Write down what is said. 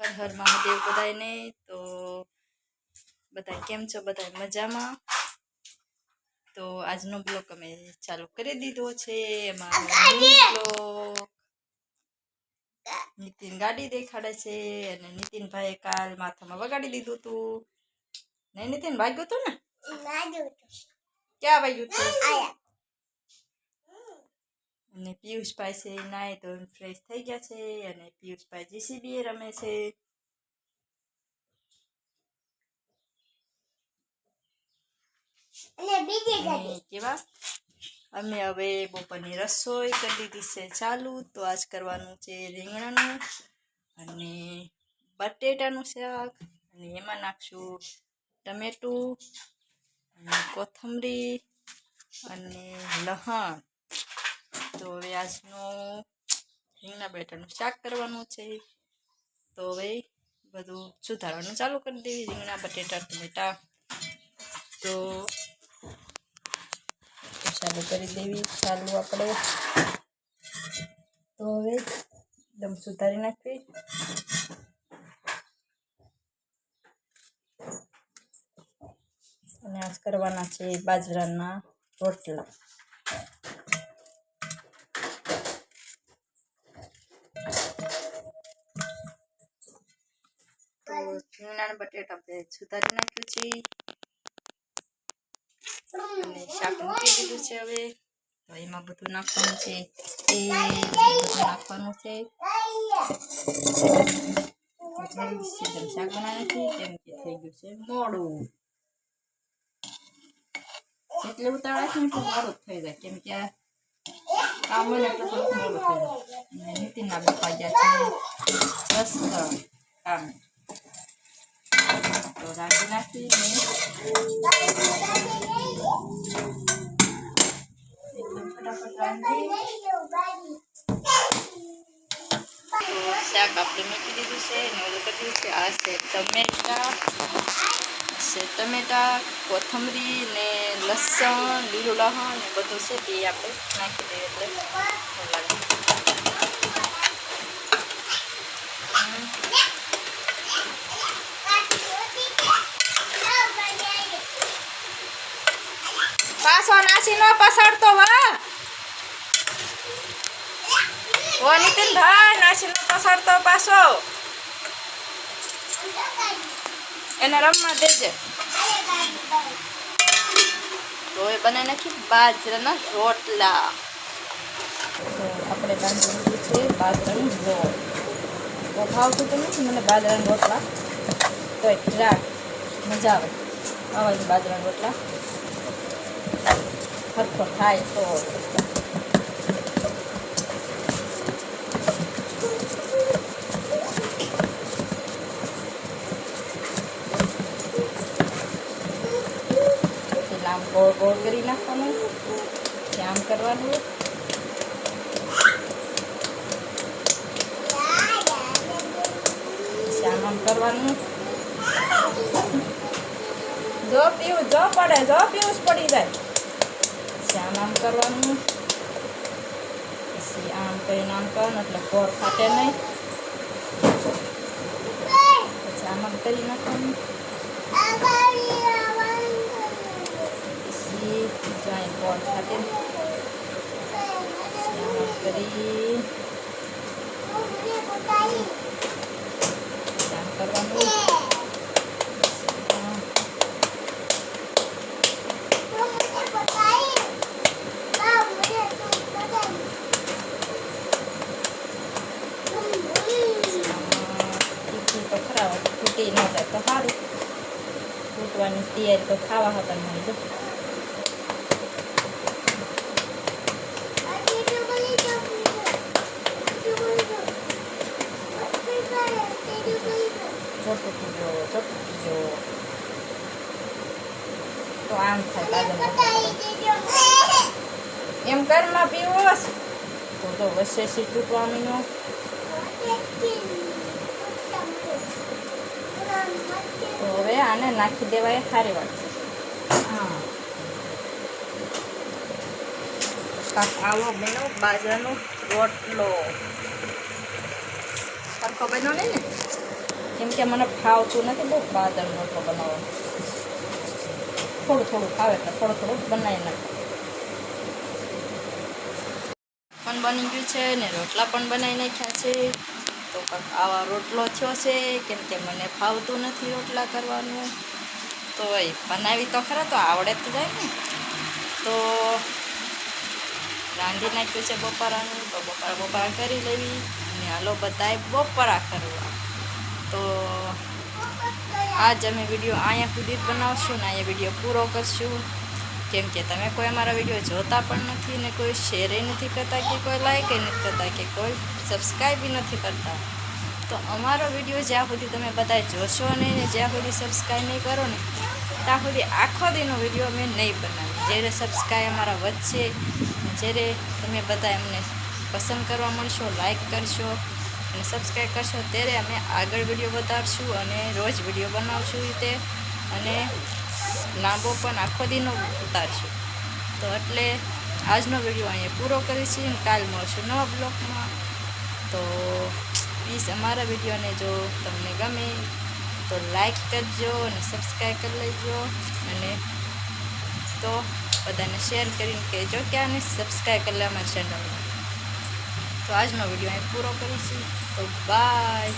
હર હર મહાદેવ બધાને। તો બધા કેમ છો? બધા મજામાં? તો આજનો બ્લોગ અમે ચાલુ કરી દીધો છે। અમારો બ્લોગ નીતિન ગાડી દેખાડે છે અને નીતિનભાઈએ કાલ માથામાં વગાડી દીધું હતું। નહીં નીતિન, વાગ્યું હતું ને? ક્યાં વાગ્યું હતું? અને પિયુષભાઈ છે નાય તો ફ્રેશ થઈ ગયા છે અને પિયુષભાઈ જીસીબી રમે છે। કેવા અમે હવે બપોરની રસોઈ કરી દીધી છે ચાલુ। તો આજ કરવાનું છે રીંગણાનું અને બટેટાનું શાક અને એમાં નાખશું ટમેટું અને કોથમરી અને લસણ। તો હવે આજનું રીંગણા બટેટાનું શાક કરવાનું છે। તો હવે બધું સુધારવાનું ચાલુ કરી દેવી, રીંગણા બટેટા ટમેટા। તો ચાલુ કરી દેવી ચાલુ આપણે। તો હવે એકદમ સુધારી નાખવી અને આજ કરવાના છે બાજરાના રોટલા। તો રીંગણા બટેટા આપણે સુધારી નાખ્યું છે અને શાક મૂકી દીધું છે। હવે તો એમાં બધું નાખવાનું છે, બધું નાખવાનું છે। શાક બનાવવાથી કેમ કે થઈ ગયું છે મોડું, એટલે ઉતાવળ ને તો મોડું થઈ જાય, કેમ કે કામ હોય ને એટલે થોડુંક મોડું થઈ જાય। અને નીતિનના પપ્પા ગયા છે રસ્તા કામ, તો રાંધી નાખી એકદમ ફટાફટ રાંધી। તો શાક આપણે મૂકી દીધું છે ને ઓલું કરી દીધું છે। આ છે ટમેટા કોથમરી ને લસણ, લીલું લસણ ને બધું છે તે આપણે નાખી દઈએ એટલે લાગે। પાછો નાસી નો પસડતો વા ઓ નીતિનભાઈ, નાસી નો પસડતો પાછો, એને રમવા દેજે। તો એ બનાવી નાખી બાજરાના રોટલા। તો આપણે બાંધી દીધું છે બાજરાનું રોટ। તો ભાવતું તો નથી મને બાજરાના રોટલા, તો એક ટ્રાક મજા આવે આવા જ બાજરાના રોટલા સરખો થાય તો। આમ ગોળ ગોળ કરી નાખવાનું, આમ કરવાનું, આમ કરવાનું। જો પીવું જો પડે, જો પીવું પડી જાય, આમ કરવાનું, પછી આમ કરીને આમ કરવાનું એટલે ગોળ ફાટે નહીં, પછી આમ કરી નાખવાનું, જાય ગોળ ફાટે આમ કરી આમ કરવાનું, ફૂટી ન જાય તો સારું, ફૂટવાની તૈયારી તો ખાવા હતા મળી જાય। ચોટકી તો આમ થાય એમ કરમાં પીવો તો વચ્ચે સીટું પામીનો તો હવે આને નાખી દેવાય સારી વાત છે। હા, આવો બન્યો બાજરાનો રોટલો, સરખો બન્યો નહીં ને કેમ કે મને ફાવતું નથી બહુ બાદરનો રોટલો બનાવવાનો. થોડું થોડું ફાવે એટલે થોડું થોડું બનાવી નાખું. પણ બની ગયું છે ને રોટલા પણ બનાવી નાખ્યા છે. તો આવા રોટલો થયો છે કેમ કે મને ફાવતું નથી રોટલા કરવાનું. તો એ બનાવી તો ખરા તો આવડે તો જાય ને. તો રાંધી નાખ્યું છે બપોરાનું. તો બપોરા કરી લેવી અને હાલો બધાએ બપોરા કરવા. તો આજ અમે વિડીયો અહીંયા સુધી જ બનાવશું ને અહીંયા વિડીયો પૂરો કરશું. કેમ કે તમે કોઈ અમારા વિડીયો જોતા પણ નથી ને કોઈ શેરે નથી કરતા કે કોઈ લાઈક નથી કરતા કે કોઈ સબસ્ક્રાઈબ નથી કરતા. તો અમારો વિડીયો જ્યાં સુધી તમે બધા જોશો નહીં ને જ્યાં સુધી સબસ્ક્રાઈબ નહીં કરો ને ત્યાં સુધી આખો દીનો વિડીયો અમે નહીં બનાવીએ. જ્યારે સબસ્ક્રાઈબ અમારા વધશે, જ્યારે તમે બધા એમને પસંદ કરવા મળશો, લાઈક કરશો અને સબસ્ક્રાઈબ કરશો ત્યારે અમે આગળ વિડીયો બતાવશું અને રોજ વિડીયો બનાવશું રીતે અને લાંબો પણ આખો દીનો ઉતારશું. તો એટલે આજનો વિડીયો અહીંયા પૂરો કરીશું અને કાલ મળશું નવા બ્લોગમાં. તો પ્લીઝ અમારા વિડીયોને જો તમને ગમે તો લાઈક કરજો અને સબસ્ક્રાઈબ કરી લેજો અને તો બધાને શેર કરીને કહેજો કે આને સબસ્ક્રાઈબ કરી લે અમારી ચેનલ. તો આજનો વિડીયો અહીં પૂરો કરીશું. તો બાય.